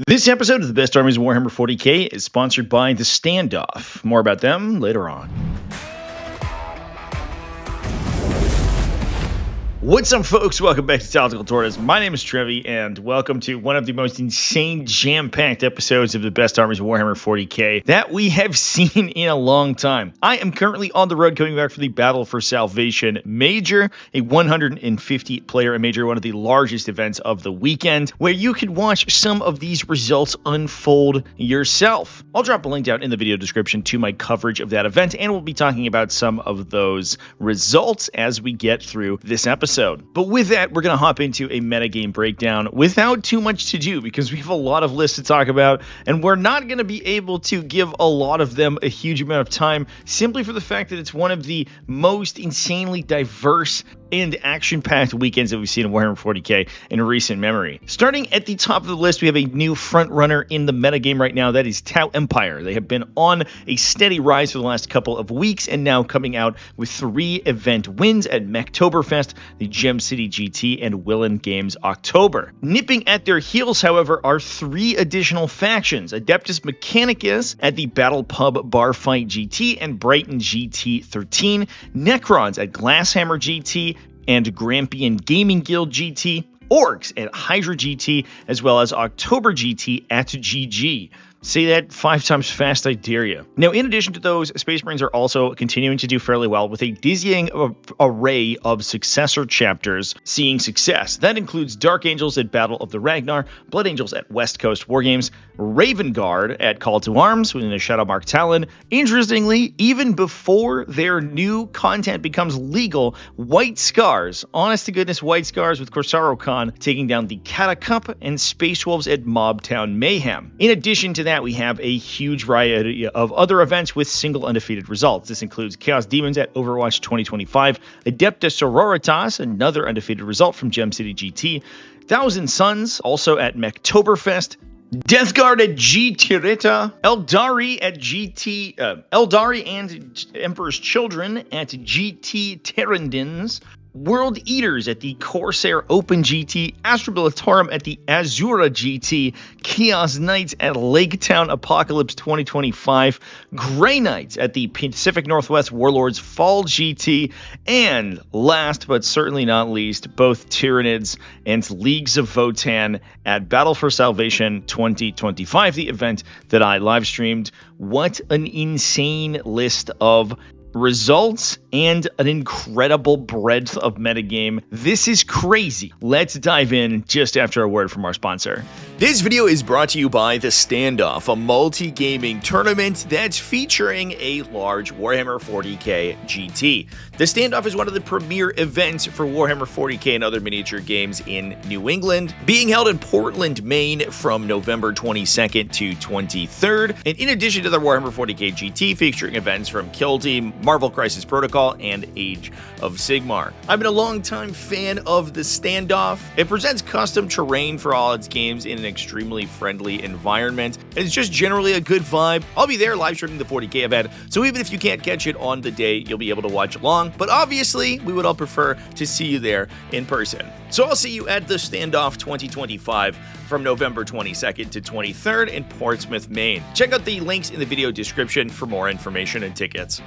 This episode of the Best Armies of Warhammer 40k is sponsored by The Standoff. More about them later on. What's up, folks? Welcome back to TacticalTortoise. My name is Trevi, and welcome to one of the most insane, jam-packed episodes of the Best Armies of Warhammer 40k that we have seen in a long time. I am currently on the road coming back for the Battle for Salvation Major, a 150-player major, one of the largest events of the weekend, where you can watch some of these results unfold yourself. I'll drop a link down in the video description to my coverage of that event, and we'll be talking about some of those results as we get through this episode. But with that, we're going to hop into a metagame breakdown without too much to do because we have a lot of lists to talk about, and we're not going to be able to give a lot of them a huge amount of time simply for the fact that it's one of the most insanely diverse and action-packed weekends that we've seen in Warhammer 40k in recent memory. Starting at the top of the list, we have a new front-runner in the metagame right now. That is Tau Empire. They have been on a steady rise for the last couple of weeks and now coming out with 3 event wins at Mechtoberfest, the Gem City GT, and Willen Games October. Nipping at their heels, however, are 3 additional factions: Adeptus Mechanicus at the Battle Pub Bar Fight GT and Brighton GT 13, Necrons at Glasshammer GT and Grampian Gaming Guild GT, Orks at Hydra GT, as well as October GT at GG. Say that 5 times fast, I dare you. Now, in addition to those, Space Marines are also continuing to do fairly well with a dizzying array of successor chapters seeing success. That includes Dark Angels at Battle of the Ragnar, Blood Angels at West Coast Wargames, Raven Guard at Call to Arms within the Shadowmark Talon. Interestingly, even before their new content becomes legal, White Scars, honest-to-goodness White Scars with Corsaro Khan taking down the Catacup and Space Wolves at Mobtown Mayhem. In addition to that, we have a huge variety of other events with single undefeated results. This includes Chaos Demons at Overwatch 2025, Adepta Sororitas, another undefeated result from Gem City GT, Thousand Suns, also at Mechtoberfest, Death Guard at G Tirita, Aeldari at Aeldari and Emperor's Children at GT Tyranids, World Eaters at the Corsair Open GT, Astra Militarum at the Azura GT, Chaos Knights at Laketown Apocalypse 2025, Grey Knights at the Pacific Northwest Warlords Fall GT, and last but certainly not least, both Tyranids and Leagues of Votann at Battle for Salvation 2025, the event that I live streamed. What an insane list of results and an incredible breadth of metagame. This is crazy. Let's dive in just after a word from our sponsor. This video is brought to you by The Standoff, a multi-gaming tournament that's featuring a large Warhammer 40k GT. The Standoff is one of the premier events for Warhammer 40k and other miniature games in New England, being held in Portland, Maine from November 22nd to 23rd. And in addition to the Warhammer 40k GT, featuring events from Kill Team, Marvel Crisis Protocol, and Age of Sigmar. I've been a longtime fan of The Standoff. It presents custom terrain for all its games in an extremely friendly environment, and it's just generally a good vibe. I'll be there live streaming the 40k event, so even if you can't catch it on the day, you'll be able to watch along, but obviously, we would all prefer to see you there in person. So I'll see you at The Standoff 2025 from November 22nd to 23rd in Portsmouth, Maine. Check out the links in the video description for more information and tickets.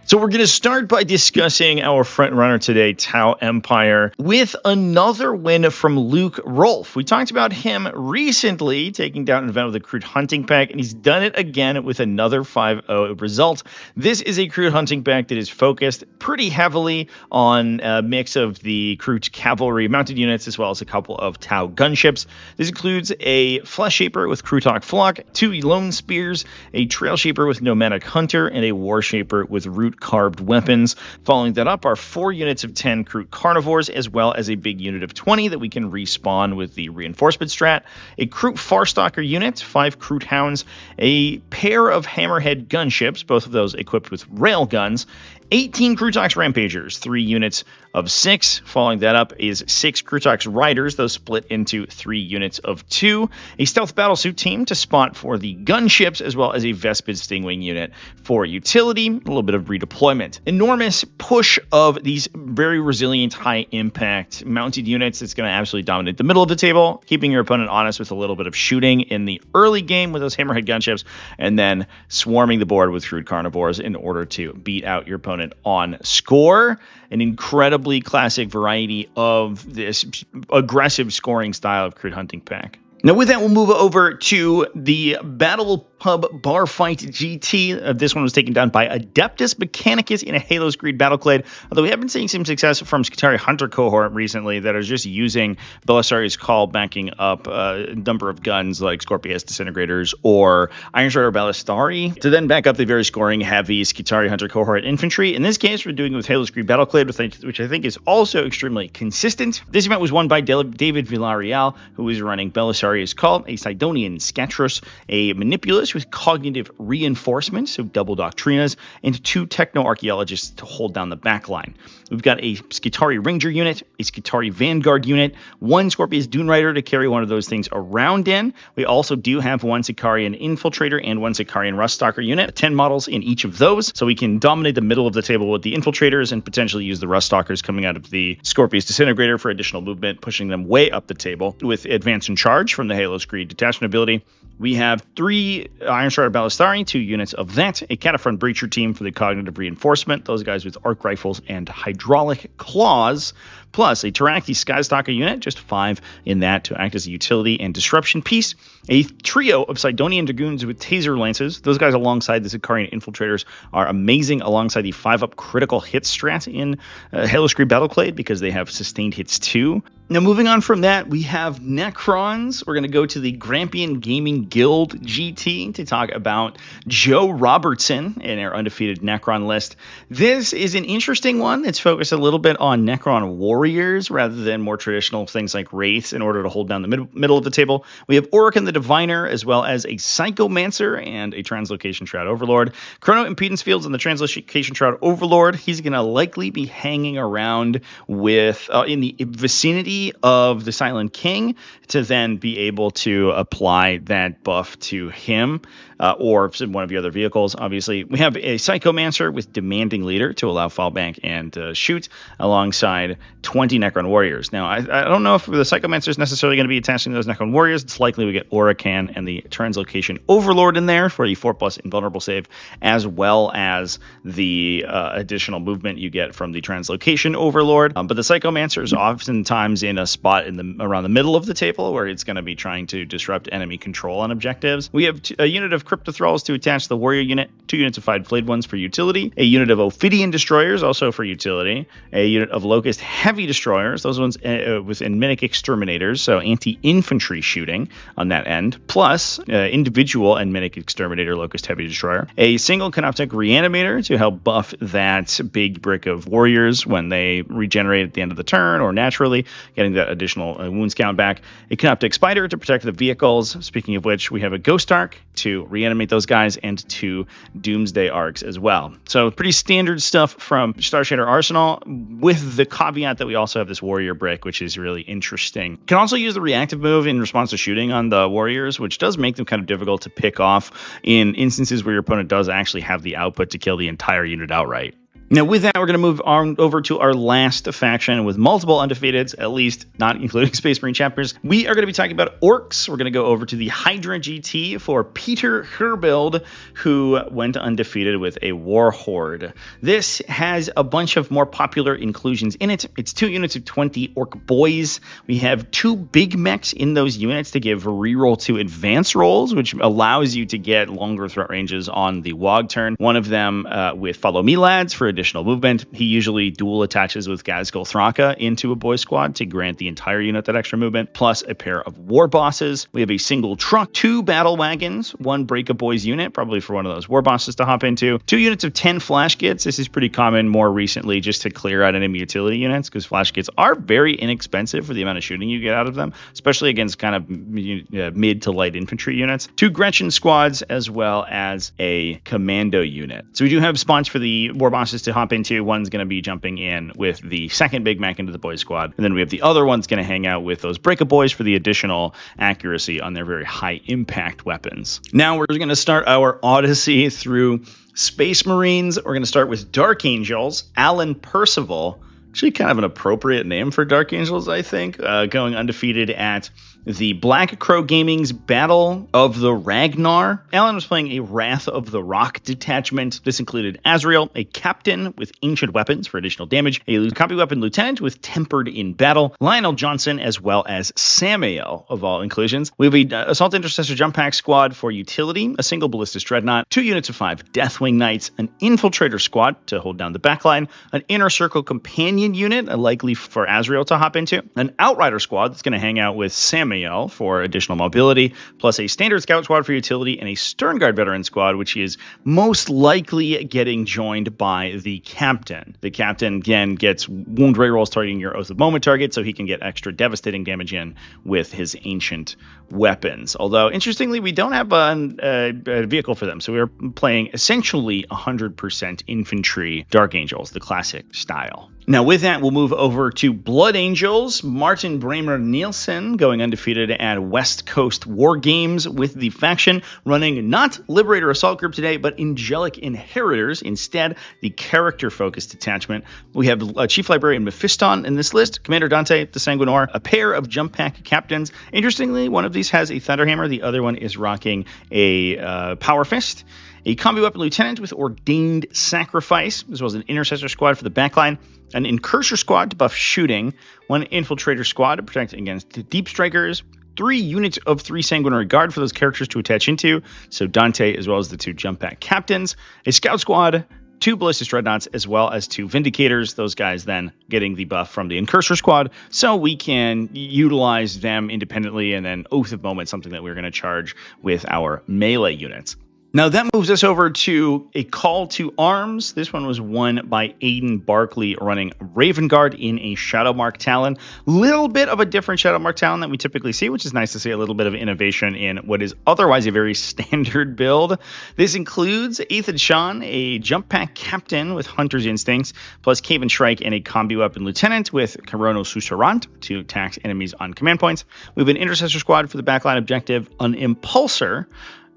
So we're going to start by discussing our front runner today, Tau Empire, with another win from Luke Rolfe. We talked about him recently taking down an event with a Crude Hunting Pack, and he's done it again with another 5-0 result. This is a Crude Hunting Pack that is focused pretty heavily on a mix of the Crude Cavalry mounted units as well as a couple of Tau gunships. This includes a Flesh Shaper with Krutok Flock, 2 Lone Spears, a Trail Shaper with Nomadic Hunter, and a War Shaper with Root Carved Weapons. Following that up are 4 units of 10 Kroot Carnivores, as well as a big unit of 20 that we can respawn with the reinforcement strat, a Kroot Farstalker unit, 5 Kroot Hounds, a pair of Hammerhead gunships, both of those equipped with rail guns, 18 Krutox Rampagers, 3 units of 6. Following that up is 6 Krutox Riders, those split into 3 units of 2. A Stealth Battlesuit team to spot for the gunships, as well as a Vespid Stingwing unit for utility. A little bit of redeployment deployment. Enormous push of these very resilient, high-impact mounted units that's going to absolutely dominate the middle of the table, keeping your opponent honest with a little bit of shooting in the early game with those hammerhead gunships, and then swarming the board with shrewd carnivores in order to beat out your opponent on score. An incredibly classic variety of this aggressive scoring style of crit hunting pack. Now, with that, we'll move over to the Battle Pub Bar Fight GT. This one was taken down by Adeptus Mechanicus in a Halos Greed Battleclade, although we have been seeing some success from Skitarii Hunter cohort recently that are just using Belisarius Call backing up a number of guns like Scorpius Disintegrators or Iron Strider Ballistari to then back up the very scoring heavy Skitarii Hunter cohort infantry. In this case, we're doing it with Halos Greed Battleclade, which I think is also extremely consistent. This event was won by David Villarreal, who is running Belisarius Call, a Sidonian Scatros, a Manipulus with cognitive reinforcement, so double Doctrinas, and 2 Techno-Archaeologists to hold down the backline. We've got a Skitarii Ranger unit, a Skitarii Vanguard unit, 1 Scorpius Dune Rider to carry one of those things around in. We also do have 1 Sicarian Infiltrator and 1 Sicarian Ruststalker unit, 10 models in each of those, so we can dominate the middle of the table with the Infiltrators and potentially use the Ruststalkers coming out of the Scorpius Disintegrator for additional movement, pushing them way up the table with Advance and Charge from the Halos Greed detachment ability. We have 3 Iron Strider Ballistari, 2 units of that, a Cataphront Breacher team for the cognitive reinforcement, those guys with arc rifles and hydraulic claws, plus a Tyranids Skystalker unit, just 5 in that to act as a utility and disruption piece, a trio of Sidonian Dragoons with Taser Lances. Those guys alongside the Sicarian Infiltrators are amazing alongside the 5-up critical hit strat in Halos Greed Battleclade because they have sustained hits too. Now, moving on from that, we have Necrons. We're going to go to the Grampian Gaming Guild GT to talk about Joe Robertson in our undefeated Necron list. This is an interesting one that's focused a little bit on Necron warriors rather than more traditional things like Wraiths in order to hold down the middle of the table. We have Orican the Diviner, as well as a Psychomancer and a Translocation Shroud Overlord. Chrono Impedance Fields and the Translocation Shroud Overlord. He's going to likely be hanging around with in the vicinity of the Silent King to then be able to apply that buff to him or one of the other vehicles. Obviously, we have a Psychomancer with Demanding Leader to allow fallback and shoot alongside 20 Necron Warriors. Now, I don't know if the Psychomancer is necessarily going to be attaching to those Necron Warriors. It's likely we get Orican and the Translocation Overlord in there for the 4+ invulnerable save, as well as the additional movement you get from the Translocation Overlord. But the Psychomancer is oftentimes in a spot around the middle of the table where it's going to be trying to disrupt enemy control on objectives. We have a unit of Cryptothralls to attach to the Warrior unit, 2 units of Fide Flayed Ones for utility, a unit of Ophidian Destroyers also for utility, a unit of Locust Heavy Destroyers, those ones with Mimic Exterminators, so anti-infantry shooting on that end, plus individual and Mimic Exterminator Locust Heavy Destroyer, a single Canoptek Reanimator to help buff that big brick of Warriors when they regenerate at the end of the turn or naturally, getting that additional wounds count back, a Canoptek Spider to protect the vehicles, speaking of which we have a Ghost Arc to reanimate those guys, and 2 Doomsday Arcs as well. So pretty standard stuff from Star Shader Arsenal, with the caveat that we also have this Warrior brick, which is really interesting. Can also use the reactive move in response to shooting on the Warriors, which does make them kind of difficult to pick off in instances where your opponent does actually have the output to kill the entire unit outright. Now, with that, we're going to move on over to our last faction with multiple undefeateds, at least not including Space Marine chapters. We are going to be talking about Orks. We're going to go over to the Hydra GT for Peter Herbild, who went undefeated with a Warhorde. This has a bunch of more popular inclusions in it. It's 2 units of 20 Orc Boys. We have 2 big mechs in those units to give reroll to advance rolls, which allows you to get longer threat ranges on the WOG turn. One of them with Follow Me Lads for additional movement. He usually dual attaches with Gazgul Thraka into a boy squad to grant the entire unit that extra movement, plus a pair of war bosses. We have a single truck, 2 battle wagons, 1 Break a Boys unit, probably for one of those war bosses to hop into, 2 units of 10 flash kits. This is pretty common more recently just to clear out enemy utility units, because flash kits are very inexpensive for the amount of shooting you get out of them, especially against kind of mid to light infantry units, 2 Gretchen squads, as well as a commando unit. So we do have spawns for the war bosses to hop into. One's going to be jumping in with the second Big Mac into the boy squad, and then we have the other one's going to hang out with those Break a Boys for the additional accuracy on their very high impact weapons. Now we're going to start our odyssey through Space Marines, we're going to start with Dark Angels. Alan Percival, actually kind of an appropriate name for Dark Angels, I think, going undefeated at the Black Crow Gaming's Battle of the Ragnar. Alan was playing a Wrath of the Rock detachment. This included Azrael, a captain with ancient weapons for additional damage, a copy weapon lieutenant with tempered in battle, Lionel Johnson, as well as Samael, of all inclusions. We have a Assault Intercessor Jump Pack squad for utility, a single Ballistus Dreadnought, 2 units of 5 Deathwing Knights, an Infiltrator squad to hold down the backline, an Inner Circle Companion unit, likely for Azrael to hop into, an Outrider squad that's going to hang out with Samael for additional mobility, plus a Standard Scout squad for utility, and a Sternguard Veteran squad, which is most likely getting joined by the Captain. The Captain, again, gets wound rerolls targeting your Oath of Moment target, so he can get extra devastating damage in with his ancient weapons. Although, interestingly, we don't have a vehicle for them, so we're playing essentially 100% infantry Dark Angels, the classic style. Now, with that, we'll move over to Blood Angels. Martin Bramer Nielsen going undefeated at West Coast War Games with the faction running not Liberator Assault Group today, but Angelic Inheritors. Instead, the character-focused detachment. We have Chief Librarian Mephiston in this list, Commander Dante the Sanguinor, a pair of Jump Pack captains. Interestingly, one of these has a Thunderhammer, the other one is rocking a Power Fist. A Combi Weapon Lieutenant with Ordained Sacrifice, as well as an Intercessor squad for the backline, an Incursor squad to buff shooting, 1 Infiltrator squad to protect against Deep Strikers, 3 units of 3 Sanguinary Guard for those characters to attach into, so Dante as well as the 2 Jump Pack captains, a Scout squad, 2 Ballistus Dreadnoughts, as well as 2 Vindicators, those guys then getting the buff from the Incursor squad, so we can utilize them independently, and then Oath of Moment, something that we're going to charge with our melee units. Now that moves us over to a Call to Arms. This one was won by Aidan Barkley running Raven Guard in a Shadowmark Talon. Little bit of a different Shadowmark Talon that we typically see, which is nice to see a little bit of innovation in what is otherwise a very standard build. This includes Ethan Sean, a Jump Pack Captain with Hunter's Instincts, plus Cave and Shrike and a Combi Weapon Lieutenant with Corono Susurrant to tax enemies on command points. We have an Intercessor squad for the backline objective, an Impulsor,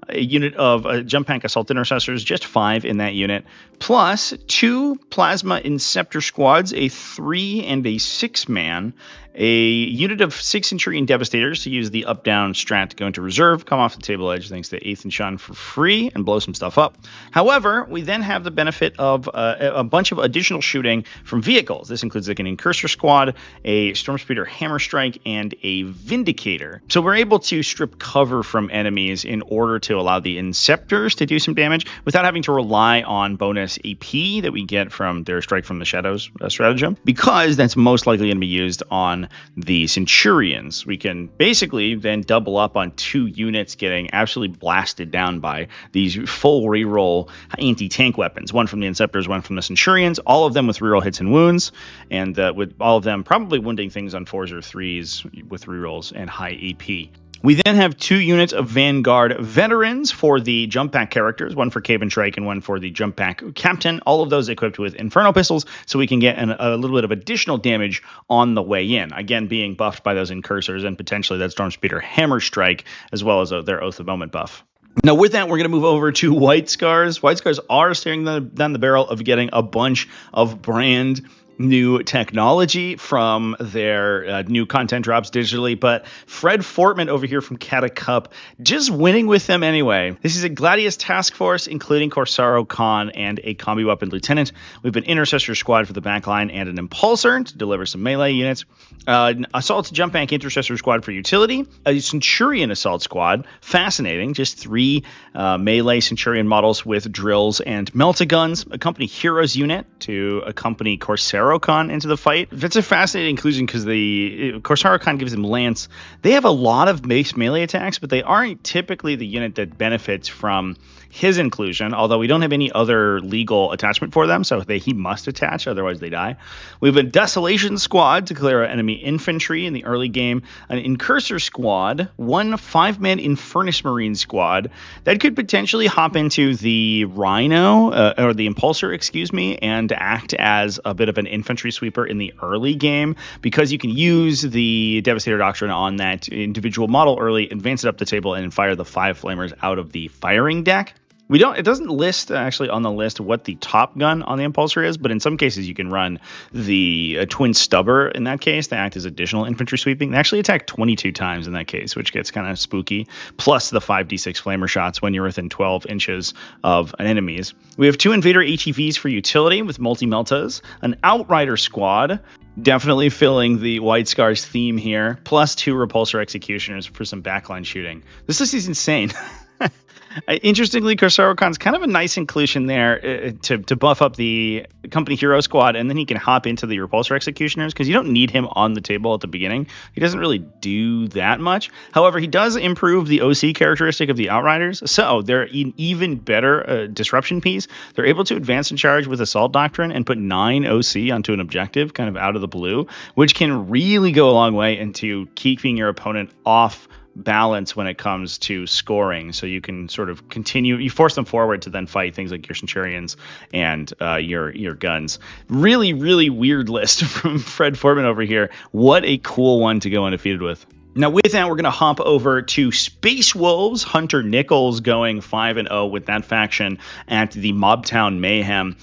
a unit of Jump Pack Assault Intercessors, just 5 in that unit, plus 2 Plasma Inceptor squads, a 3 and a 6-man, a unit of 6 Centurion Devastators to use the up-down strat to go into reserve, come off the table edge thanks to Ethan Sean for free and blow some stuff up. However, we then have the benefit of a bunch of additional shooting from vehicles. This includes like an Incursor squad, a Stormspeeder Hammer Strike, and a Vindicator. So we're able to strip cover from enemies in order to allow the Inceptors to do some damage without having to rely on bonus AP that we get from their Strike from the Shadows stratagem, because that's most likely going to be used on the Centurions. We can basically then double up on 2 units getting absolutely blasted down by these full reroll anti-tank weapons, one from the Inceptors, one from the Centurions, all of them with reroll hits and wounds, and with all of them probably wounding things on 4s or 3s with rerolls and high AP. We then have 2 units of Vanguard Veterans for the Jump Pack characters, one for Cave and Shrike and one for the Jump Pack Captain, all of those equipped with Inferno Pistols, so we can get a little bit of additional damage on the way in, again being buffed by those Incursors and potentially that Stormspeeder Hammer Strike, as well as their Oath of Moment buff. Now, with that, we're going to move over to White Scars. White Scars are staring down the barrel of getting a bunch of brand new technology from their new content drops digitally, but Fred Fortman over here from Catacup just winning with them anyway. This is a Gladius task force, including Corsaro Khan and a Combi Weapon Lieutenant. We have an Intercessor squad for the backline and an Impulsor to deliver some melee units. An Assault Jump Pack Intercessor squad for utility. A Centurion Assault squad. Fascinating. Just 3 melee Centurion models with drills and melta-guns. A Company Heroes unit to accompany Corsaro Khan into the fight. That's a fascinating inclusion because the Corsaro Khan gives them lance. They have a lot of base melee attacks, but they aren't typically the unit that benefits from his inclusion, although we don't have any other legal attachment for them, so he must attach, otherwise they die. We have a Desolation squad to clear enemy infantry in the early game, an Incursor squad, 1 5-man Infernus Marine squad that could potentially hop into the Rhino, or the Impulsor, and act as a bit of an infantry sweeper in the early game, because you can use the Devastator Doctrine on that individual model early, advance it up the table, and fire the 5 flamers out of the firing deck. It doesn't list actually on the list what the top gun on the Impulsor is, but in some cases you can run the Twin Stubber in that case to act as additional infantry sweeping. They actually attack 22 times in that case, which gets kind of spooky, plus the 5d6 flamer shots when you're within 12 inches of an enemy's. We have 2 Invader HEVs for utility with multi-meltas, an Outrider squad, definitely filling the White Scars theme here, plus 2 Repulsor Executioners for some backline shooting. This list is insane. Interestingly, Corsaro Khan's kind of a nice inclusion there to buff up the Company Hero squad, and then he can hop into the Repulsor Executioners because you don't need him on the table at the beginning. He doesn't really do that much. However, he does improve the OC characteristic of the Outriders, so they're an even better disruption piece. They're able to advance and charge with Assault Doctrine and put 9 OC onto an objective kind of out of the blue, which can really go a long way into keeping your opponent off balance when it comes to scoring, so you can sort of you force them forward to then fight things like your Centurions and your guns. Really, really weird list from Fred Foreman over here. What a cool one to go undefeated with. Now, with that, we're going to hop over to Space Wolves. Hunter Nichols going 5-0 with that faction at the Mobtown Mayhem.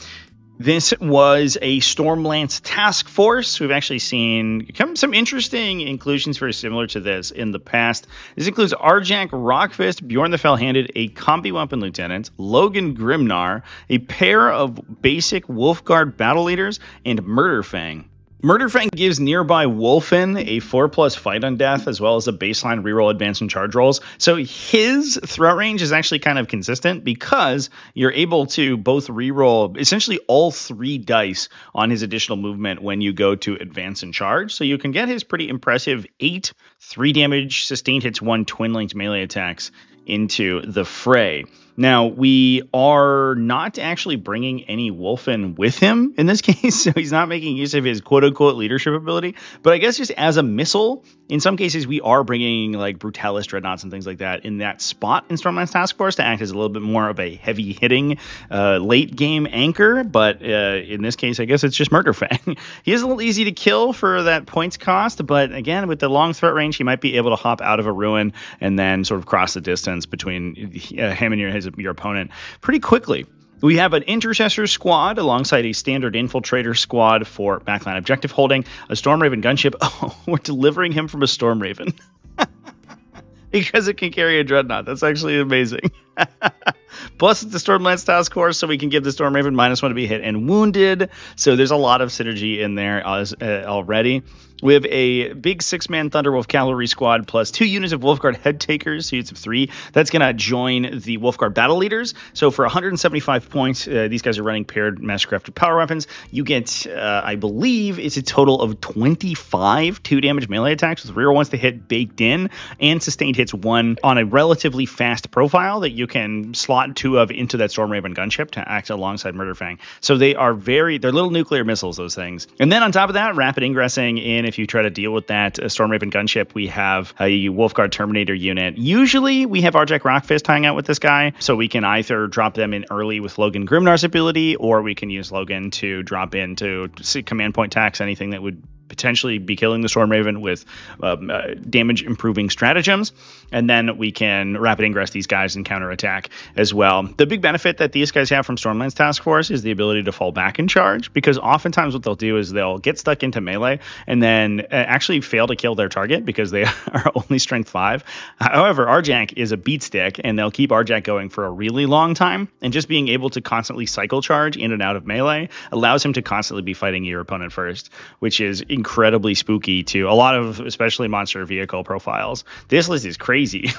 This was a Stormlance task force. We've actually seen some interesting inclusions very similar to this in the past. This includes Arjak Rockfist, Bjorn the Fell-Handed, a Combi Weapon Lieutenant, Logan Grimnar, a pair of basic Wolfguard battle leaders, and Murderfang. Murderfang gives nearby Wolfen a 4+ fight on death, as well as a baseline reroll advance and charge rolls. So his threat range is actually kind of consistent because you're able to both reroll essentially all 3 dice on his additional movement when you go to advance and charge. So you can get his pretty impressive 8 3 damage, sustained hits, 1 twin-linked melee attacks into the fray. Now, we are not actually bringing any Wolfen with him in this case, so he's not making use of his quote-unquote leadership ability. But I guess just as a missile, in some cases, we are bringing like Brutalis Dreadnoughts and things like that in that spot in Stormlands Task Force to act as a little bit more of a heavy-hitting late-game anchor. But in this case, I guess it's just Murderfang. He is a little easy to kill for that points cost, but again, with the long threat range, he might be able to hop out of a ruin and then sort of cross the distance between him and your opponent pretty quickly. We have an Intercessor squad alongside a standard Infiltrator squad for backline objective holding, a Stormraven gunship. Oh, we're delivering him from a Stormraven because it can carry a Dreadnought. That's actually amazing. Plus, it's the Stormlance Task Force, so we can give the Stormraven -1 to be hit and wounded. So there's a lot of synergy in there already. We have a big 6-man Thunderwolf cavalry squad plus 2 units of Wolfguard head takers, units of 3. That's going to join the Wolfguard battle leaders. So for 175 points, these guys are running paired mastercrafted power weapons. You get, I believe, it's a total of 25 2-damage melee attacks with rear ones to hit baked in, and sustained hits 1 on a relatively fast profile that you can slot 2 of into that Stormraven gunship to act alongside Murderfang. So they're little nuclear missiles, those things. And then on top of that, rapid ingressing in. If you try to deal with that Stormraven gunship, we have a Wolfguard Terminator unit. Usually we have Arjak Rockfist hanging out with this guy, so we can either drop them in early with Logan Grimnar's ability, or we can use Logan to drop in to command point tax anything that would potentially be killing the Stormraven with damage improving stratagems, and then we can rapid ingress these guys and counterattack as well. The big benefit that these guys have from Stormlands Task Force is the ability to fall back and charge, because oftentimes what they'll do is they'll get stuck into melee and then actually fail to kill their target because they are only strength 5. However, Arjak is a beat stick, and they'll keep Arjak going for a really long time, and just being able to constantly cycle charge in and out of melee allows him to constantly be fighting your opponent first, which is incredibly spooky to a lot of especially monster vehicle profiles. This list is crazy.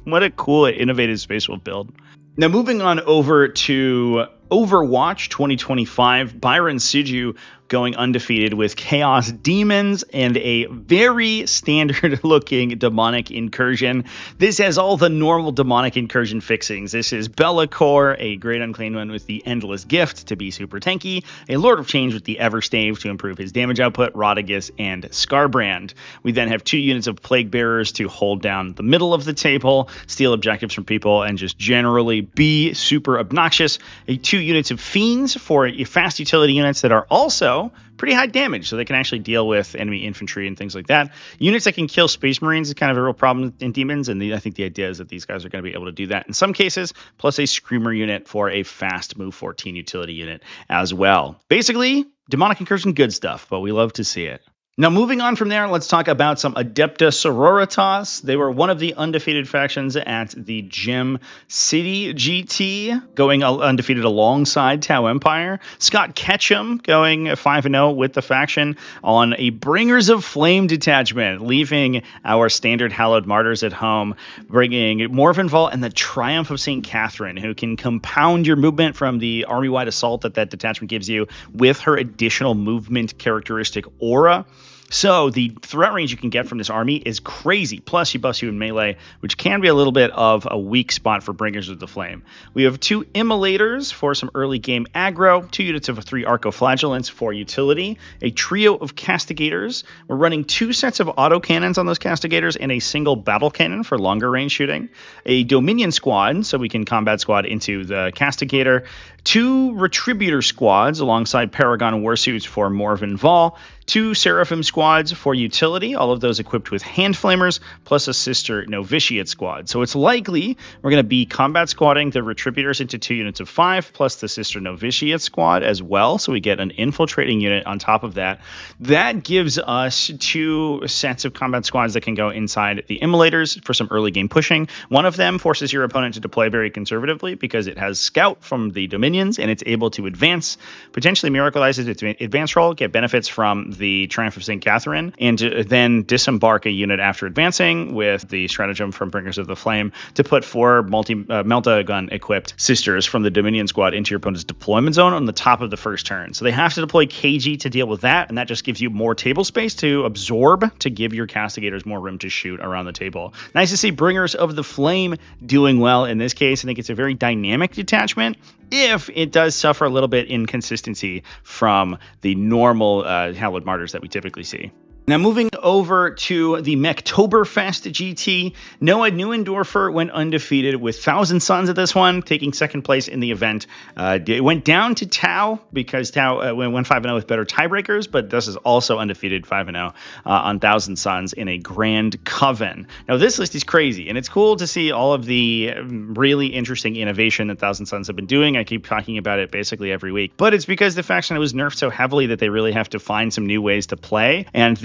What a cool, innovative Space Wolf build. Now, moving on over to Overwatch 2025, Byron Siju going undefeated with Chaos Demons and a very standard-looking Demonic Incursion. This has all the normal Demonic Incursion fixings. This is Be'lakor, a Great Unclaimed One with the Endless Gift to be super tanky, a Lord of Change with the Everstave to improve his damage output, Rodagus, and Scarbrand. We then have 2 units of Plague Bearers to hold down the middle of the table, steal objectives from people, and just generally be super obnoxious. 2 units of Fiends for fast utility units that are also pretty high damage, so they can actually deal with enemy infantry and things like that. Units that can kill Space Marines is kind of a real problem in Demons, and I think the idea is that these guys are going to be able to do that in some cases, plus a Screamer unit for a fast move 14 utility unit as well. Basically, Demonic Incursion, good stuff, but we love to see it. Now, moving on from there, let's talk about some Adepta Sororitas. They were one of the undefeated factions at the Gem City GT, going undefeated alongside Tau Empire. Scott Ketchum going 5-0 with the faction on a Bringers of Flame detachment, leaving our standard Hallowed Martyrs at home, bringing Morvenval and the Triumph of St. Catherine, who can compound your movement from the army-wide assault that detachment gives you with her additional movement characteristic aura. So the threat range you can get from this army is crazy. Plus, she buffs you in melee, which can be a little bit of a weak spot for Bringers of the Flame. We have 2 Immolators for some early game aggro, 2 units of 3 Arcoflagellants for utility, a trio of Castigators. We're running 2 sets of autocannons on those Castigators and a single battle cannon for longer range shooting, a Dominion squad, so we can combat squad into the Castigator, 2 Retributor squads alongside Paragon Warsuits for Morvenval, 2 Seraphim squads for utility, all of those equipped with hand flamers, plus a sister novitiate squad. So it's likely we're going to be combat squadding the Retributors into 2 units of 5, plus the sister novitiate squad as well, so we get an infiltrating unit on top of that. That gives us 2 sets of combat squads that can go inside the Immolators for some early game pushing. One of them forces your opponent to deploy very conservatively because it has Scout from the Dominions, and it's able to advance, potentially miracleize its advance roll, get benefits from the Triumph of St. Catherine, and then disembark a unit after advancing with the stratagem from Bringers of the Flame to put 4 multi-gun equipped sisters from the Dominion squad into your opponent's deployment zone on the top of the first turn. So they have to deploy KG to deal with that, and that just gives you more table space to absorb to give your Castigators more room to shoot around the table. Nice to see Bringers of the Flame doing well in this case. I think it's a very dynamic detachment, if it does suffer a little bit inconsistency from the normal Hallowed Martyrs that we typically see. Now, moving over to the Mechtoberfest GT, Noah Neuendorfer went undefeated with Thousand Suns at this one, taking second place in the event. It went down to Tau because Tau went 5-0 with better tiebreakers, but this is also undefeated 5-0 on Thousand Suns in a Grand Coven. Now, this list is crazy, and it's cool to see all of the really interesting innovation that Thousand Suns have been doing. I keep talking about it basically every week, but it's because the faction was nerfed so heavily that they really have to find some new ways to play, and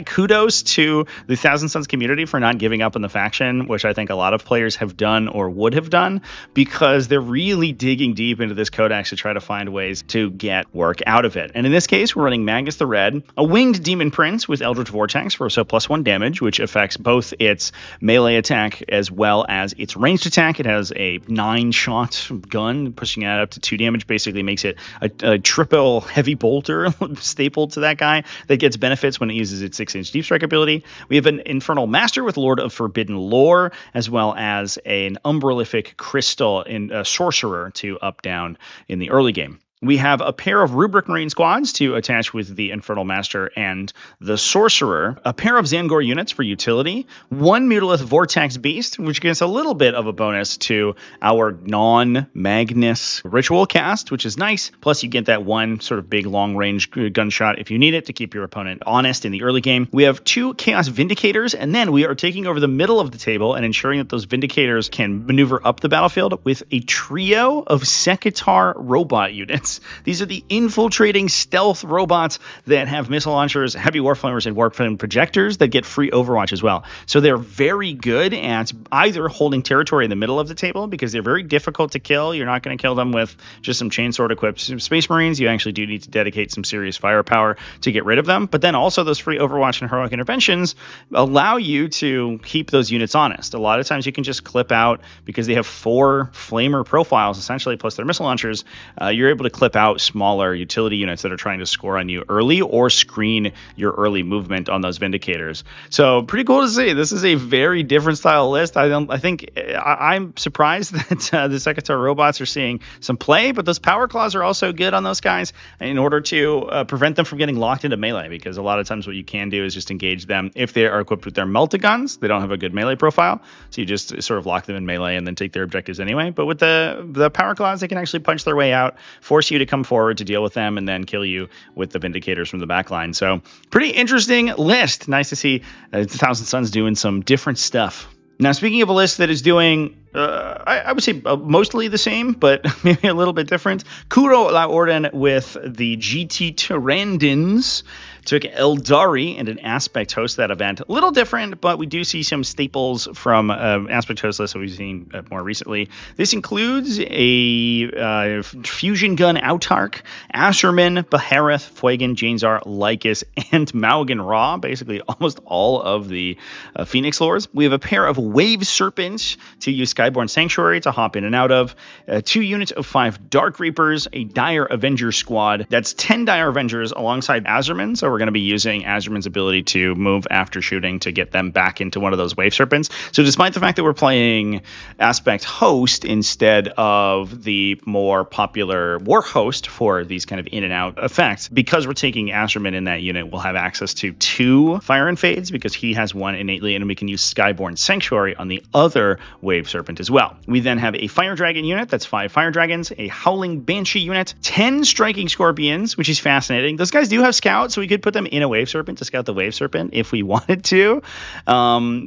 kudos to the Thousand Suns community for not giving up on the faction, which I think a lot of players have done or would have done, because they're really digging deep into this codex to try to find ways to get work out of it. And in this case, we're running Magus the Red, a Winged Demon Prince with Eldritch Vortex for so +1 damage, which affects both its melee attack as well as its ranged attack. It has a 9-shot gun, pushing it up to 2 damage, basically makes it a triple heavy bolter stapled to that guy that gets benefits when it uses its 6-inch deep strike ability. We have an Infernal Master with Lord of Forbidden Lore, as well as an Umbralific Crystal in a Sorcerer to up down in the early game. We have a pair of Rubric Marine squads to attach with the Infernal Master and the Sorcerer, a pair of Zangor units for utility, 1 Mutalith Vortex Beast, which gives a little bit of a bonus to our non-Magnus ritual cast, which is nice. Plus, you get that 1 sort of big long-range gunshot if you need it to keep your opponent honest in the early game. We have 2 Chaos Vindicators, and then we are taking over the middle of the table and ensuring that those Vindicators can maneuver up the battlefield with a trio of Sekitar robot units. These are the infiltrating stealth robots that have missile launchers, heavy warflamers, and warframe projectors that get free Overwatch as well. So they're very good at either holding territory in the middle of the table because they're very difficult to kill. You're not going to kill them with just some chainsword equipped Space Marines. You actually do need to dedicate some serious firepower to get rid of them. But then also those free Overwatch and heroic interventions allow you to keep those units honest. A lot of times you can just clip out, because they have 4 flamer profiles essentially plus their missile launchers. You're able to clip out smaller utility units that are trying to score on you early or screen your early movement on those Vindicators. So pretty cool to see. This is a very different style list. I'm surprised that the Secretary robots are seeing some play, but those power claws are also good on those guys in order to prevent them from getting locked into melee, because a lot of times what you can do is just engage them if they are equipped with their melta-guns. They don't have a good melee profile, so you just sort of lock them in melee and then take their objectives anyway. But with the power claws, they can actually punch their way out, force you to come forward to deal with them, and then kill you with the Vindicators from the back line. So pretty interesting list. Nice to see Thousand Sons doing some different stuff. Now, speaking of a list that is doing, I would say mostly the same, but maybe a little bit different. Kuro La Orden with the GT Tyranids took Aeldari and an Aspect host that event. A little different, but we do see some staples from Aspect host lists that we've seen more recently. This includes a Fusion Gun Autarch, Asherman, Behareth, Fuegan, Janezar, Lycus, and Maugan Ra, basically almost all of the Phoenix Lords. We have a pair of Wave Serpents to use Skyborn Sanctuary to hop in and out of, 2 units of 5 Dark Reapers, a Dire Avenger squad. That's 10 Dire Avengers alongside Azerman, so we're going to be using Azerman's ability to move after shooting to get them back into one of those Wave Serpents. So despite the fact that we're playing Aspect Host instead of the more popular War Host for these kind of in and out effects, because we're taking Azerman in that unit, we'll have access to 2 Fire and Fades because he has 1 innately, and we can use Skyborn Sanctuary on the other Wave Serpent as well. We then have a Fire Dragon unit, that's 5 Fire Dragons, a Howling Banshee unit, 10 Striking Scorpions, which is fascinating. Those guys do have Scouts, so we could put them in a Wave Serpent to scout the Wave Serpent if we wanted to,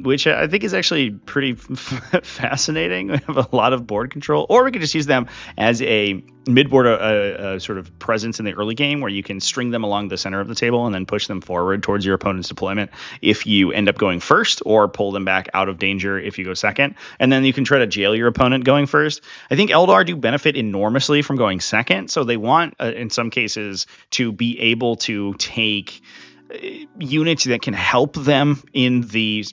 which I think is actually pretty fascinating. We have a lot of board control, or we could just use them as a mid-board sort of presence in the early game where you can string them along the center of the table and then push them forward towards your opponent's deployment if you end up going first, or pull them back out of danger if you go second. And then you can try to jail your opponent going first. I think Eldar do benefit enormously from going second, so they want, in some cases, to be able to take units that can help them in these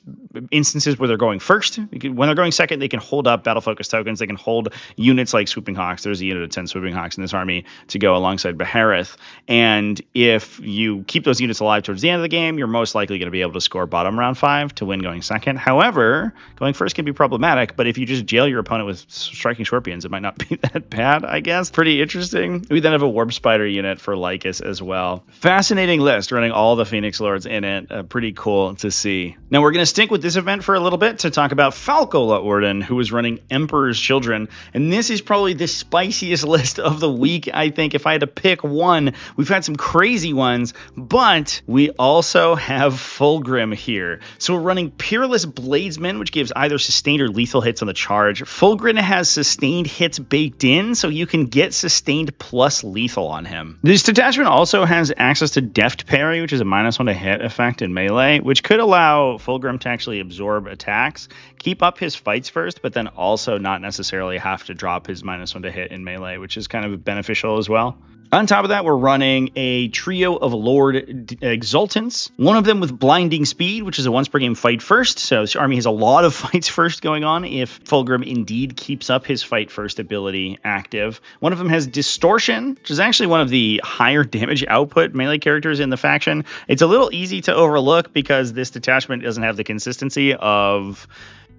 instances where they're going first. When they're going second, they can hold up battle focus tokens. They can hold units like Swooping Hawks. There's a unit of 10 Swooping Hawks in this army to go alongside Behareth. And if you keep those units alive towards the end of the game, you're most likely going to be able to score bottom round 5 to win going second. However, going first can be problematic, but if you just jail your opponent with Striking Scorpions, it might not be that bad, I guess. Pretty interesting. We then have a Warp Spider unit for Lycus as well. Fascinating list, running all the Phoenix Lords in it. Pretty cool to see. Now we're going to stick with this event for a little bit to talk about Falco La Orden, who is running Emperor's Children. And this is probably the spiciest list of the week, I think. If I had to pick one, we've had some crazy ones, but we also have Fulgrim here. So we're running Peerless Bladesman, which gives either sustained or lethal hits on the charge. Fulgrim has sustained hits baked in, so you can get sustained plus lethal on him. This detachment also has access to Deft Parry, which is a -1 to hit effect in melee, which could allow Fulgrim to actually absorb attacks, keep up his fights first, but then also not necessarily have to drop his -1 to hit in melee, which is kind of beneficial as well. On top of that, we're running a trio of Lord Exultants, one of them with Blinding Speed, which is a once per game fight first. So this army has a lot of fights first going on if Fulgrim indeed keeps up his fight first ability active. One of them has Distortion, which is actually one of the higher damage output melee characters in the faction. It's a little easy to overlook because this detachment doesn't have the consistency of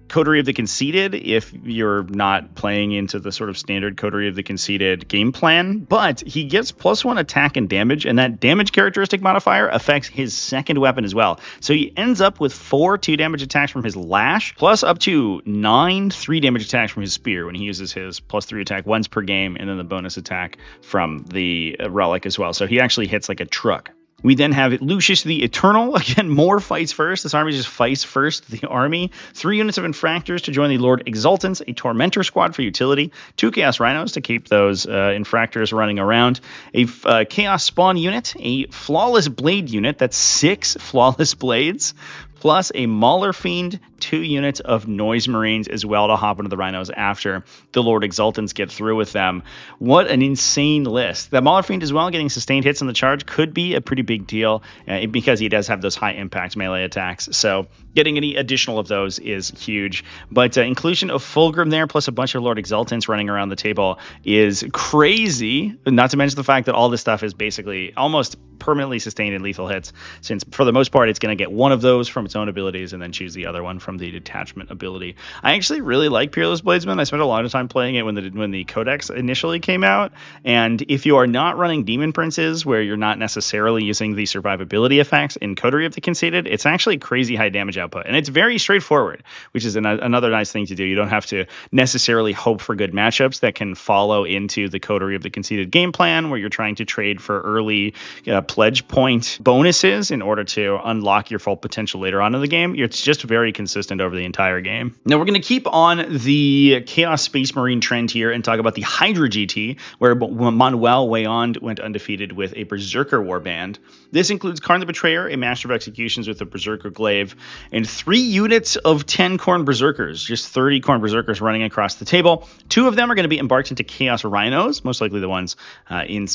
Coterie of the Conceited if you're not playing into the sort of standard Coterie of the Conceited game plan, but he gets +1 attack and damage, and that damage characteristic modifier affects his second weapon as well. So he ends up with 4 2 damage attacks from his lash, plus up to 9 3 damage attacks from his spear when he uses his +3 attack once per game, and then the bonus attack from the relic as well. So he actually hits like a truck. We then have Lucius the Eternal. Again, more fights first. This army just fights first, the army. 3 units of Infractors to join the Lord Exultants, a Tormentor squad for utility, 2 Chaos Rhinos to keep those Infractors running around, a Chaos Spawn unit, a Flawless Blade unit, that's 6 Flawless Blades, plus a Mauler Fiend, 2 units of Noise Marines as well to hop into the Rhinos after the Lord Exultants get through with them. What an insane list. That Mauler Fiend as well, getting sustained hits on the charge could be a pretty big deal because he does have those high impact melee attacks. So getting any additional of those is huge. But inclusion of Fulgrim there plus a bunch of Lord Exultants running around the table is crazy. Not to mention the fact that all this stuff is basically almost permanently sustained in lethal hits, since for the most part it's going to get one of those from its own abilities and then choose the other one from the detachment ability. I actually really like Peerless Bladesman. I spent a lot of time playing it when the Codex initially came out, and if you are not running Demon Princes where you're not necessarily using the survivability effects in Coterie of the Conceited, it's actually crazy high damage output, and it's very straightforward, which is another nice thing to do. You don't have to necessarily hope for good matchups that can follow into the Coterie of the Conceited game plan where you're trying to trade for early pledge point bonuses in order to unlock your full potential later on in the game. It's just very consistent over the entire game. Now we're going to keep on the Chaos Space Marine trend here and talk about the Hydra GT, where Manuel Wayand went undefeated with a Berserker Warband. This includes Karn the Betrayer, a Master of Executions with a Berserker Glaive, and 3 units of 10 Khorne Berserkers, just 30 Khorne Berserkers running across the table. 2 of them are going to be embarked into Chaos Rhinos, most likely the ones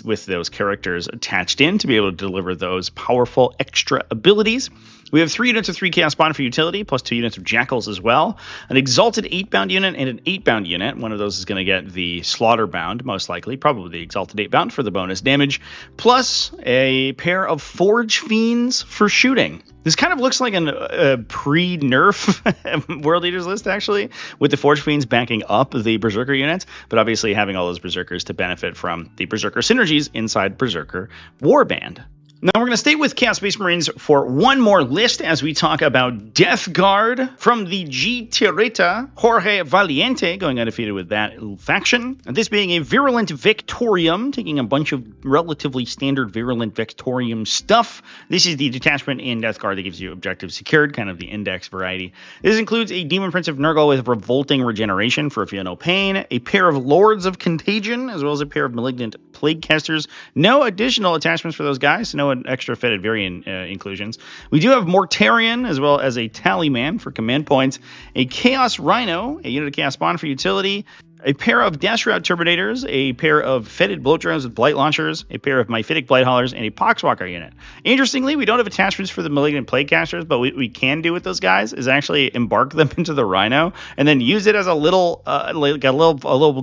with those characters attached in to be able to deliver those powerful extra abilities. We have 3 units of 3 Chaos Bond for utility, plus 2 units of Jackals as well. An Exalted 8-bound unit and an 8-bound unit. One of those is going to get the Slaughter Bound, most likely, probably the Exalted 8-bound for the bonus damage, plus a pair of Forge Fiends for shooting. This kind of looks like a pre-nerf World Eaters list, actually, with the Forge Fiends backing up the Berserker units, but obviously having all those Berserkers to benefit from the Berserker synergies inside Berserker Warband. Now we're going to stay with Chaos Space Marines for one more list as we talk about Death Guard from the G Tirita, Jorge Valiente going undefeated with that faction. And this being a Virulent Victorium, taking a bunch of relatively standard Virulent Victorium stuff. This is the detachment in Death Guard that gives you objectives secured, kind of the index variety. This includes a Demon Prince of Nurgle with Revolting Regeneration for Feel No Pain, a pair of Lords of Contagion, as well as a pair of Malignant Plague Casters. No additional attachments for those guys, so no extra fitted variant inclusions. We do have Mortarion as well as a Tallyman for command points, a Chaos Rhino, a unit of Chaos Bond for utility, a pair of Dash Route Terminators, a pair of Fetid Blow Drones with Blight Launchers, a pair of Myphitic Blight Haulers, and a Poxwalker unit. Interestingly, we don't have attachments for the Malignant Plague Casters, but what we can do with those guys is actually embark them into the Rhino and then use it as a little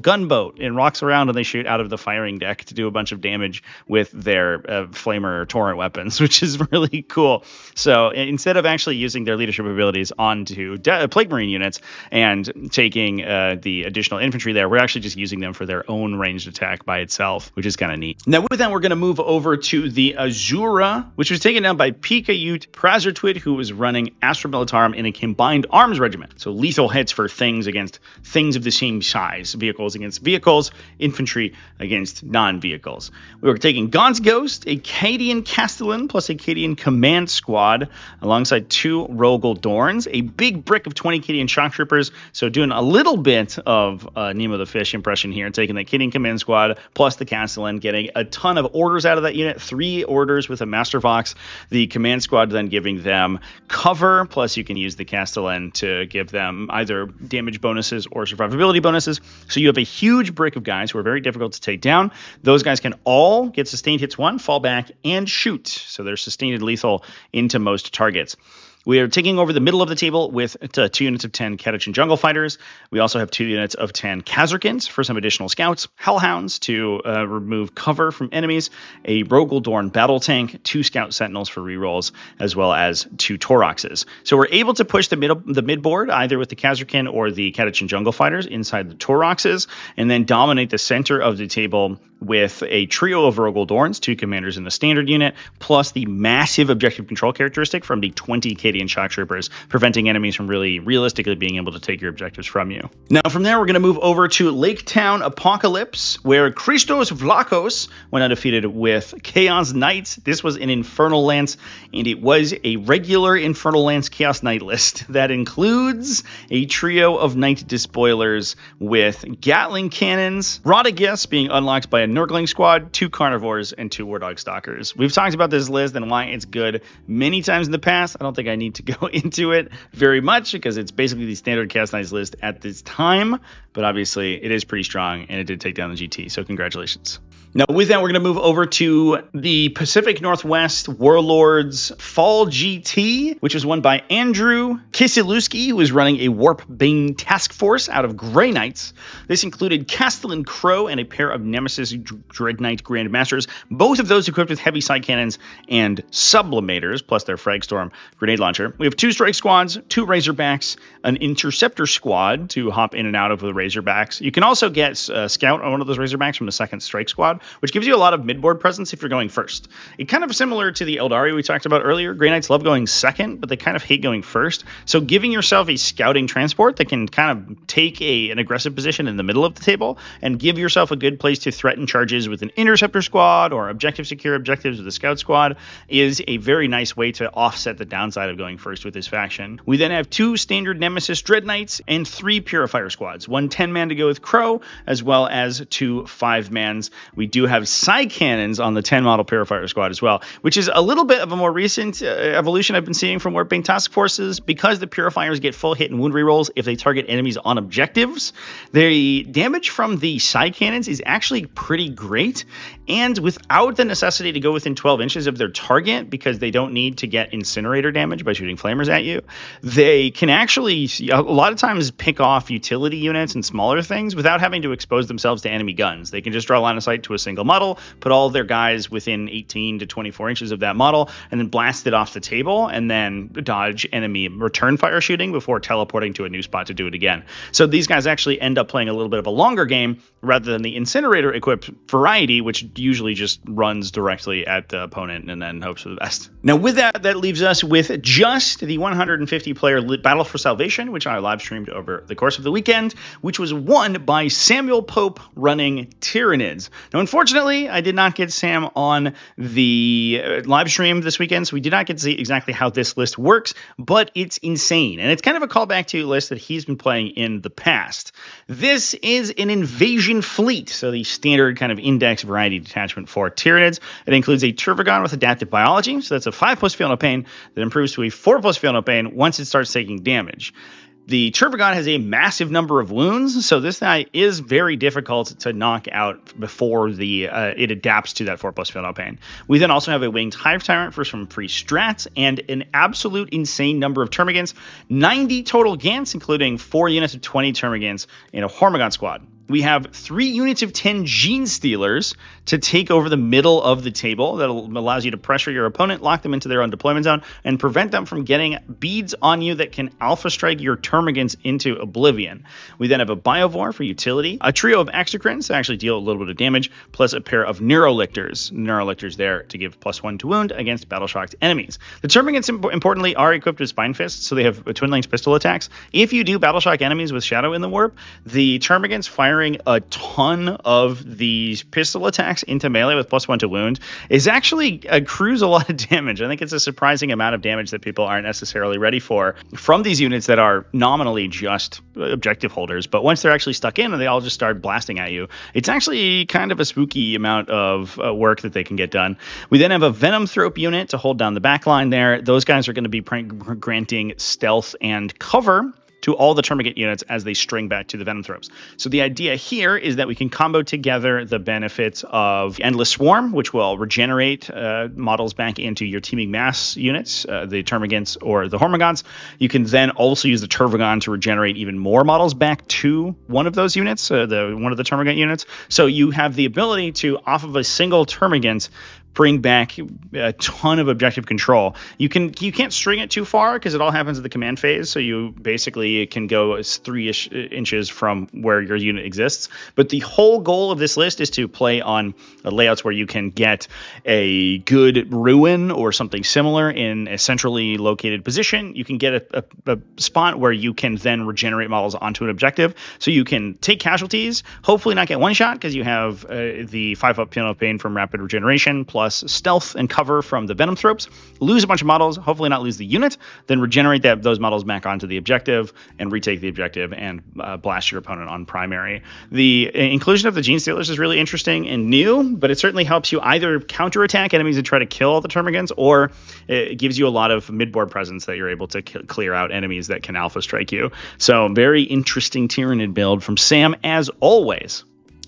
gunboat. It rocks around and they shoot out of the firing deck to do a bunch of damage with their Flamer or Torrent weapons, which is really cool. So instead of actually using their leadership abilities onto Plague Marine units and taking the additional infantry there, we're actually just using them for their own ranged attack by itself, which is kind of neat. Now with that, we're going to move over to the Azura, which was taken down by Pika Ute Prazertwid, who was running Astra Militarum in a combined arms regiment. So lethal hits for things against things of the same size, vehicles against vehicles, infantry against non-vehicles. We were taking Gaunt's Ghost, a Cadian Castellan plus a Cadian Command Squad, alongside 2 Rogel Dorns, a big brick of 20 Cadian Shock Troopers, so doing a little bit of Nemo the Fish impression here, taking the Cadian Command Squad plus the Castellan, getting a ton of orders out of that unit, 3 orders with a Master Vox, the Command Squad then giving them cover, plus you can use the Castellan to give them either damage bonuses or survivability bonuses. So you have a huge brick of guys who are very difficult to take down. Those guys can all get sustained hits 1, fall back, and shoot. So they're sustained and lethal into most targets. We are taking over the middle of the table with 2 units of 10 Catachan Jungle Fighters. We also have 2 units of 10 Kazarkins for some additional scouts, Hellhounds to remove cover from enemies, a Rogel Dorn Battle Tank, 2 Scout Sentinels for rerolls, as well as 2 Toroxes. So we're able to push the mid board either with the Kazarkin or the Catachan Jungle Fighters inside the Toroxes, and then dominate the center of the table with a trio of Rogel Dorns, 2 commanders in the standard unit, plus the massive objective control characteristic from the 20 Cadian Shock Troopers, preventing enemies from really realistically being able to take your objectives from you. Now from there, we're going to move over to Lake Town Apocalypse, where Christos Vlachos went undefeated with Chaos Knights. This was an Infernal Lance, and it was a regular Infernal Lance Chaos Knight list that includes a trio of Knight Despoilers with Gatling Cannons, Rodigus being unlocked by a Nurgling squad, 2 Carnivores, and 2 War Dog Stalkers. We've talked about this list and why it's good many times in the past. I don't think I need to go into it very much because it's basically the standard Chaos Knights list at this time, but obviously it is pretty strong and it did take down the GT, so congratulations. Now, with that, we're going to move over to the Pacific Northwest Warlords Fall GT, which was won by Andrew Kisielewski, who was running a Warp Bane task force out of Grey Knights. This included Castellan Crow and a pair of Nemesis Dread Knight Grandmasters, both of those equipped with heavy side cannons and sublimators, plus their Fragstorm grenade launcher. We have 2 strike squads, 2 Razorbacks, an interceptor squad to hop in and out of the Razorbacks. You can also get Scout on one of those Razorbacks from the second strike squad, which gives you a lot of midboard presence if you're going first. It's kind of similar to the Aeldari we talked about earlier. Grey Knights love going second, but they kind of hate going first. So giving yourself a scouting transport that can kind of take an aggressive position in the middle of the table and give yourself a good place to threaten charges with an interceptor squad or objective secure objectives with a scout squad is a very nice way to offset the downside of going first with this faction. We then have 2 standard Nemesis Dread Knights and 3 Purifier squads, 1 10-man to go with Crow, as well as 2 5-mans. We do have side cannons on the 10 model Purifier squad as well, which is a little bit of a more recent evolution I've been seeing from Warp Bane task forces. Because the Purifiers get full hit and wound rerolls if they target enemies on objectives, the damage from the side cannons is actually pretty great, and without the necessity to go within 12 inches of their target because they don't need to get incinerator damage by shooting flamers at you, they can actually a lot of times pick off utility units and smaller things without having to expose themselves to enemy guns. They can just draw line of sight to a single model, put all of their guys within 18 to 24 inches of that model, and then blast it off the table, and then dodge enemy return fire shooting before teleporting to a new spot to do it again. So these guys actually end up playing a little bit of a longer game rather than the incinerator equipped variety, which usually just runs directly at the opponent and then hopes for the best. Now with that leaves us with just the 150 player Battle for Salvation, which I live streamed over the course of the weekend, which was won by Samuel Pope running Tyranids. Now unfortunately, I did not get Sam on the live stream this weekend, so we did not get to see exactly how this list works, but it's insane. And it's kind of a callback to a list that he's been playing in the past. This is an invasion fleet, so the standard kind of index variety detachment for Tyranids. It includes a Turvagon with adaptive biology, so that's a 5+ feel no pain that improves to a 4+ feel no pain once it starts taking damage. The Turvagon has a massive number of wounds, so this guy is very difficult to knock out before it adapts to that 4+ feel no pain. We then also have a Winged Hive Tyrant for some free strats and an absolute insane number of Termagants, 90 total Gants, including 4 units of 20 Termagants in a Hormigant squad. We have 3 units of 10 Gene Stealers to take over the middle of the table. That allows you to pressure your opponent, lock them into their own deployment zone, and prevent them from getting beads on you that can alpha strike your Termagants into oblivion. We then have a Biovore for utility, a trio of Exocrines to actually deal a little bit of damage, plus a pair of Neurolictors. Neurolictors there to give +1 to wound against battle-shocked enemies. The Termagants, importantly, are equipped with Spine Fists, so they have Twin Lance pistol attacks. If you do battle-shock enemies with Shadow in the Warp, the Termagants firing a ton of these pistol attacks into melee with +1 to wound is actually accrues a lot of damage. I think it's a surprising amount of damage that people aren't necessarily ready for from these units that are nominally just objective holders, but once they're actually stuck in and they all just start blasting at you, it's actually kind of a spooky amount of work that they can get done. We then have a Venom Thrope unit to hold down the back line there. Those guys are going to be granting stealth and cover to all the Termagant units as they string back to the Venom Thropes. So the idea here is that we can combo together the benefits of Endless Swarm, which will regenerate models back into your teaming mass units, the Termagants or the Hormigants. You can then also use the Turvagon to regenerate even more models back to one of those units, one of the Termagant units. So you have the ability to, off of a single Termagant, bring back a ton of objective control. You can't string it too far because it all happens at the command phase, so you basically can go as 3-ish inches from where your unit exists. But the whole goal of this list is to play on layouts where you can get a good ruin or something similar in a centrally located position. You can get a spot where you can then regenerate models onto an objective, so you can take casualties, hopefully not get one shot because you have the 5+ feel no pain from rapid regeneration plus plus stealth and cover from the Venom Thropes, lose a bunch of models, hopefully not lose the unit, then regenerate those models back onto the objective and retake the objective and blast your opponent on primary. The inclusion of the Gene Stealers is really interesting and new, but it certainly helps you either counterattack enemies and try to kill all the termagants, or it gives you a lot of midboard presence that you're able to clear out enemies that can alpha strike you. So very interesting Tyranid build from Sam as always.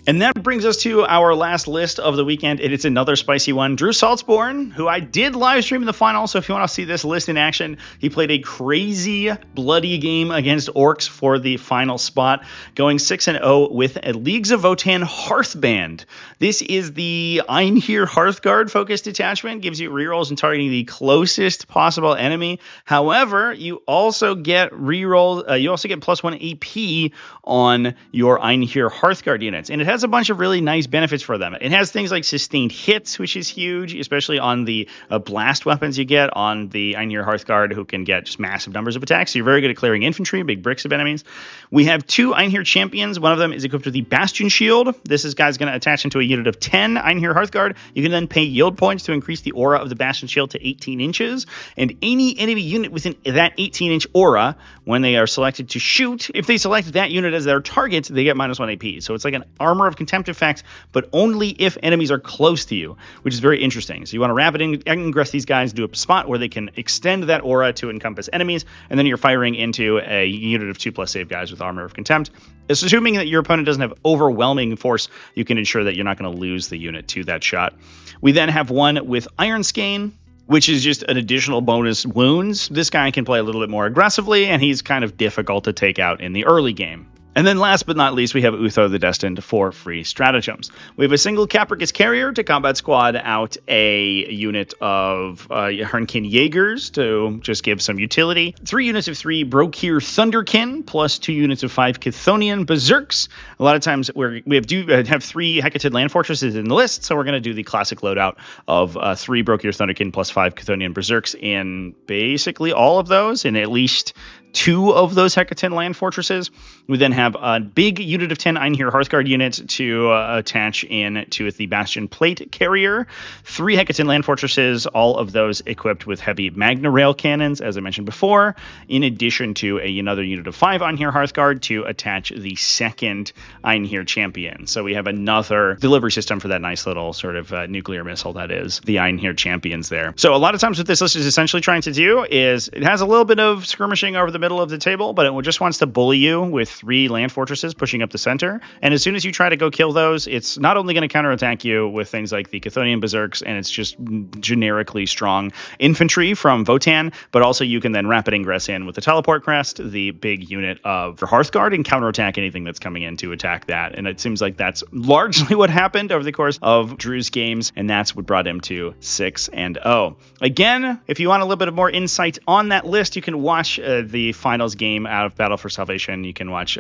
And that brings us to our last list of the weekend. It's another spicy one. Drew Saltzborn, who I did live stream in the final. So if you want to see this list in action, he played a crazy, bloody game against Orks for the final spot, going 6-0 with a Leagues of Votann Hearthband. This is the Einhir Hearthguard focused detachment. Gives you rerolls and targeting the closest possible enemy. However, you also get rerolls. You also get +1 AP on your Einhir Hearthguard units. And it has a bunch of really nice benefits for them. It has things like sustained hits, which is huge, especially on the blast weapons you get on the Einhir Hearthguard, who can get just massive numbers of attacks. So you're very good at clearing infantry, big bricks of enemies. We have 2 Einhir champions. One of them is equipped with the Bastion Shield. This guy's going to attach into a unit of 10 Einhir Hearthguard. You can then pay yield points to increase the aura of the Bastion Shield to 18 inches. And any enemy unit within that 18-inch aura, when they are selected to shoot, if they select that unit as their target, they get -1 AP. So it's like an armor of contempt effects, but only if enemies are close to you, which is very interesting. So you want to rapid ingress these guys, do a spot where they can extend that aura to encompass enemies, and then you're firing into a unit of 2+ save guys with armor of contempt. Assuming that your opponent doesn't have overwhelming force, you can ensure that you're not going to lose the unit to that shot. We then have one with Iron Skein, which is just an additional bonus wounds. This guy can play a little bit more aggressively, and he's kind of difficult to take out in the early game. And then last but not least, we have Utho the Destined for free stratagems. We have a single Capricus Carrier to combat squad out a unit of Hernkin Jaegers to just give some utility. 3 units of 3 Brokir Thunderkin, plus 2 units of 5 Chthonian Berserks. A lot of times we have 3 Hecatid Land Fortresses in the list, so we're going to do the classic loadout of 3 Brokir Thunderkin plus 5 Chthonian Berserks in basically all of those, in at least 2 of those Hecatid Land Fortresses. We then have a big unit of 10 Einhir Hearthguard units to attach in to the Bastion Plate Carrier. 3 Hecatid Land Fortresses, all of those equipped with heavy Magna Rail Cannons, as I mentioned before, in addition to another unit of 5 Einhir Hearthguard to attach the second Einhir Champion. So we have another delivery system for that nice little sort of nuclear missile that is the Einhir Champions there. So a lot of times what this list is essentially trying to do is it has a little bit of skirmishing over the middle of the table, but it just wants to bully you with 3 land fortresses pushing up the center. And as soon as you try to go kill those, it's not only going to counterattack you with things like the Chthonian Berserks, and it's just generically strong infantry from Votann, but also you can then rapid ingress in with the Teleport Crest, the big unit of Hearthguard, and counterattack anything that's coming in to attack that. And it seems like that's largely what happened over the course of Drew's games, and that's what brought him to 6-0. Again, if you want a little bit of more insight on that list, you can watch the finals game out of Battle for Salvation. You can watch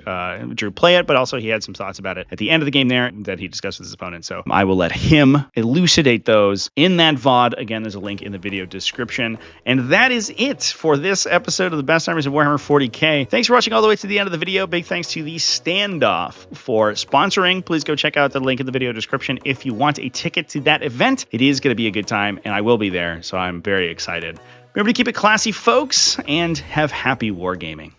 Drew play it, but also he had some thoughts about it at the end of the game there that he discussed with his opponent. So I will let him elucidate those in that VOD. Again, there's a link in the video description. And that is it for this episode of the Best Armies of Warhammer 40k. Thanks for watching all the way to the end of the video. Big thanks to the Standoff for sponsoring. Please go check out the link in the video description if you want a ticket to that event. It is going to be a good time, and I will be there, so I'm very excited. Remember to keep it classy, folks, and have happy wargaming.